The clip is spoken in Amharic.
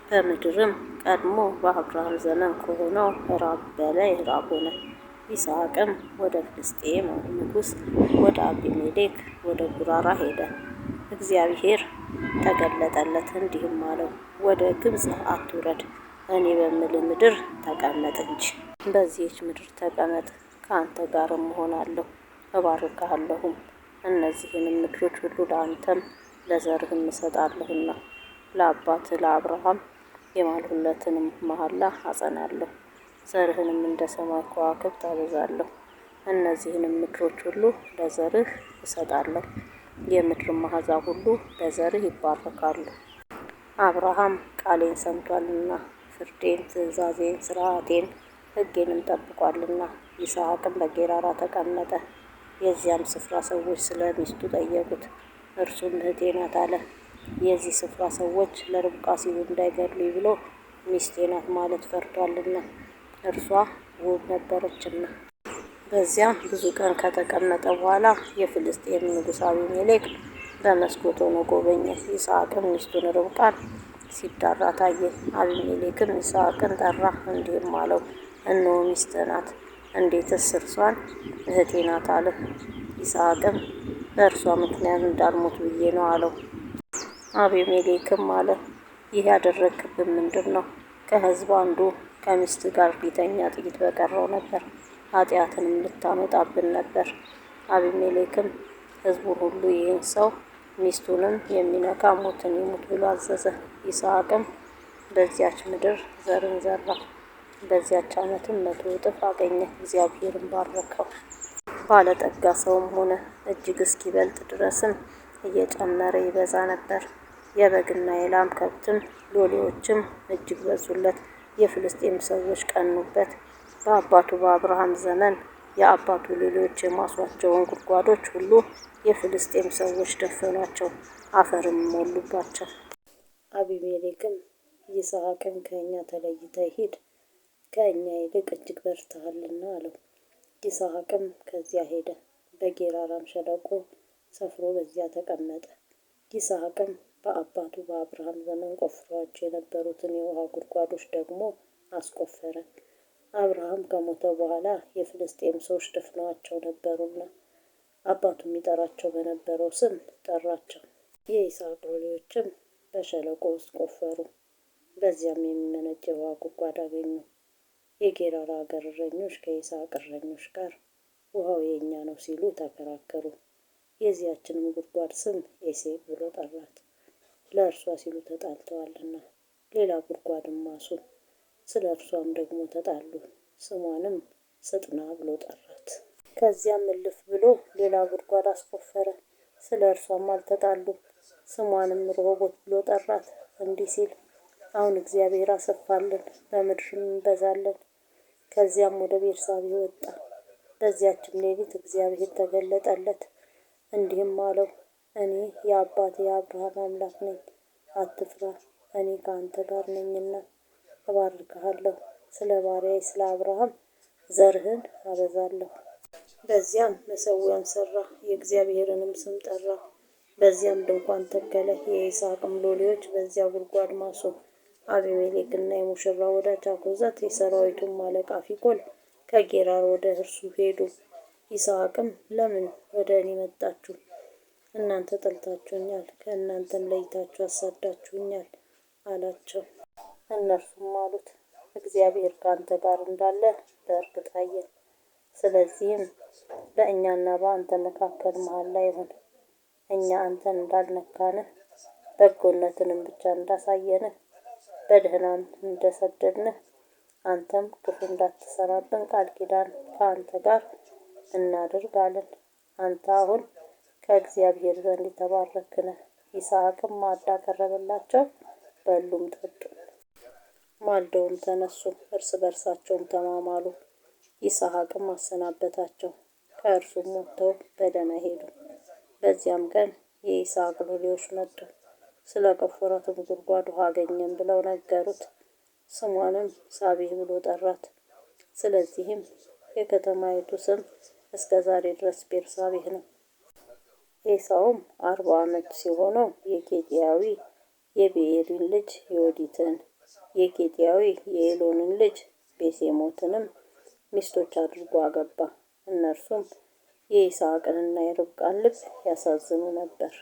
በምድርም ቀድሞ በአብርሃም ዘመን ከሆነው ራብ በላይ ራብ ሆነ። ይስሐቅም ወደ ፍልስጥኤም ንጉሥ ወደ አቢሜሌክ ወደ ጉራራ ሄደ። እግዚአብሔር ተገለጠለት እንዲህም አለው፣ ወደ ግብፅ አትውረድ፣ እኔ በምልህ ምድር ተቀመጥ እንጂ። በዚህች ምድር ተቀመጥ፣ ከአንተ ጋርም እሆናለሁ፣ እባርክሃለሁም። እነዚህንም ምድሮች ሁሉ ለአንተም ለዘርህም እሰጣለሁና ለአባትህ ለአብርሃም የማልሁለትንም መሐላ አጸናለሁ። ዘርህንም እንደ ሰማይ ከዋክብት አበዛለሁ። እነዚህንም ምድሮች ሁሉ ለዘርህ እሰጣለሁ። የምድርም አሕዛብ ሁሉ በዘርህ ይባረካሉ። አብርሃም ቃሌን ሰምቷልና ፍርዴን፣ ትእዛዜን፣ ሥርዓቴን፣ ሕጌንም ጠብቋልና። ይስሐቅም በጌራራ ተቀመጠ። የዚያም ስፍራ ሰዎች ስለ ሚስቱ ጠየቁት። እርሱም እህቴ ናት አለ። የዚህ ስፍራ ሰዎች ለርብቃ ሲሉ እንዳይገድሉኝ ብሎ ሚስቴ ናት ማለት ፈርቷልና፣ እርሷ ውብ ነበረችና። በዚያም ብዙ ቀን ከተቀመጠ በኋላ የፍልስጥኤም ንጉሥ አቢሜሌክ በመስኮት ሆኖ ጎበኘ። ይስሐቅም ሚስቱን ርብቃን ሲዳራ ታየ። አቢሜሌክም ይስሐቅን ጠራ፣ እንዲህም አለው፣ እነሆ ሚስትህ ናት፣ እንዴትስ እርሷን እህቴ ናት አልህ? ይስሐቅም በእርሷ ምክንያት እንዳልሞት ብዬ ነው አለው። አቢሜሌክም አለ፣ ይህ ያደረግክብን ምንድን ነው? ከሕዝብ አንዱ ከሚስት ጋር ሊተኛ ጥቂት በቀረው ነበር፣ ኃጢአትንም ልታመጣብን ነበር። አቢሜሌክም ሕዝቡን ሁሉ ይህን ሰው ሚስቱንም የሚነካ ሞትን ይሙት ብሎ አዘዘ። ይስሐቅም በዚያች ምድር ዘርን ዘራ። በዚያች ዓመትም 100 እጥፍ አገኘ። እግዚአብሔርን ባረከው። ባለጠጋ ሰውም ሆነ፣ እጅግ እስኪበልጥ ድረስም እየጨመረ ይበዛ ነበር። የበግና የላም ከብትም ሎሌዎችም እጅግ በዙለት። የፍልስጤም ሰዎች ቀኑበት። በአባቱ በአብርሃም ዘመን የአባቱ ሎሌዎች የማሷቸውን ጉድጓዶች ሁሉ የፍልስጤም ሰዎች ደፈኗቸው፣ አፈርም ሞሉባቸው። አቢሜሌክም ይስሐቅን ከእኛ ተለይተህ ሂድ፣ ከእኛ ይልቅ እጅግ በርትተሃልና አለው። ይስሐቅም ከዚያ ሄደ፣ በጌራራም ሸለቆ ሰፍሮ በዚያ ተቀመጠ። ይስሐቅም በአባቱ በአብርሃም ዘመን ቆፍሯቸው የነበሩትን የውሃ ጉድጓዶች ደግሞ አስቆፈረ። አብርሃም ከሞተ በኋላ የፍልስጤም ሰዎች ደፍነዋቸው ነበሩና አባቱ የሚጠራቸው በነበረው ስም ጠራቸው። የይስሐቅ ሎሌዎችም በሸለቆ ውስጥ ቆፈሩ፣ በዚያም የሚመነጭ የውሃ ጉድጓድ አገኙ። የጌራራ አገር እረኞች ከይስሐቅ እረኞች ጋር ውሃው የእኛ ነው ሲሉ ተከራከሩ። የዚያችንም ጉድጓድ ስም ኤሴቅ ብሎ ጠራት፣ ለእርሷ ሲሉ ተጣልተዋልና። ሌላ ጉድጓድም ማሱ፣ ስለ እርሷም ደግሞ ተጣሉ፣ ስሟንም ስጥና ብሎ ጠራት። ከዚያም እልፍ ብሎ ሌላ ጉድጓድ አስቆፈረ፣ ስለ እርሷም አልተጣሉም፣ ስሟንም ርሆቦት ብሎ ጠራት፣ እንዲህ ሲል፣ አሁን እግዚአብሔር አሰፋልን፣ በምድርም እንበዛለን። ከዚያም ወደ ቤርሳቤህ ወጣ። በዚያችም ሌሊት እግዚአብሔር ተገለጠለት፣ እንዲህም አለው፣ እኔ የአባቴ የአብርሃም አምላክ ነኝ፣ አትፍራ፣ እኔ ከአንተ ጋር ነኝና እባርክሃለሁ፣ ስለ ባሪያዬ ስለ አብርሃም ዘርህን አበዛለሁ። በዚያም መሠዊያን ሠራ፣ የእግዚአብሔርንም ስም ጠራ። በዚያም ድንኳን ተከለ። የይስሐቅም ሎሌዎች በዚያ ጉድጓድ ማሱ። አቢሜሌክና የሙሽራው ወዳጅ አኮዘት የሠራዊቱም አለቃ ፊኮል ከጌራር ወደ እርሱ ሄዱ። ይስሐቅም ለምን ወደ እኔ መጣችሁ? እናንተ ጠልታችሁኛል፣ ከእናንተም ለይታችሁ አሳዳችሁኛል አላቸው። እነርሱም አሉት፣ እግዚአብሔር ከአንተ ጋር እንዳለ በእርግጥ አየን። ስለዚህም በእኛና በአንተ መካከል መሐላ ይሁን። እኛ አንተን እንዳልነካንህ፣ በጎነትንም ብቻ እንዳሳየንህ፣ በደህናም እንደሰደድንህ፣ አንተም ክፉ እንዳትሰራብን ቃል ኪዳን ከአንተ ጋር እናድርግ አለን። አንተ አሁን ከእግዚአብሔር ዘንድ የተባረክህ ነህ። ይስሐቅም ማዕድ አቀረበላቸው፣ በሉም ጠጡ። ማልደውም ተነሱ፣ እርስ በርሳቸውም ተማማሉ። ይስሐቅም አሰናበታቸው፣ ከእርሱም ወጥተው በደህና ሄዱ። በዚያም ቀን የይስሐቅ ሎሌዎች መጡ፣ ስለ ቆፈሩትም ጉድጓድ ውሃ አገኘን ብለው ነገሩት። ስሟንም ሳቤህ ብሎ ጠራት። ስለዚህም የከተማይቱ ስም እስከ ዛሬ ድረስ ቤርሳቤህ ነው። ኤሳውም 40 ዓመት ሲሆነው የኬጢያዊ የብኤሪን ልጅ ዮዲትን የኬጢያዊ የኤሎንን ልጅ ቤሴሞትንም ሚስቶች አድርጎ አገባ። እነርሱም የይስሐቅንና የርብቃን ልብ ያሳዝኑ ነበር።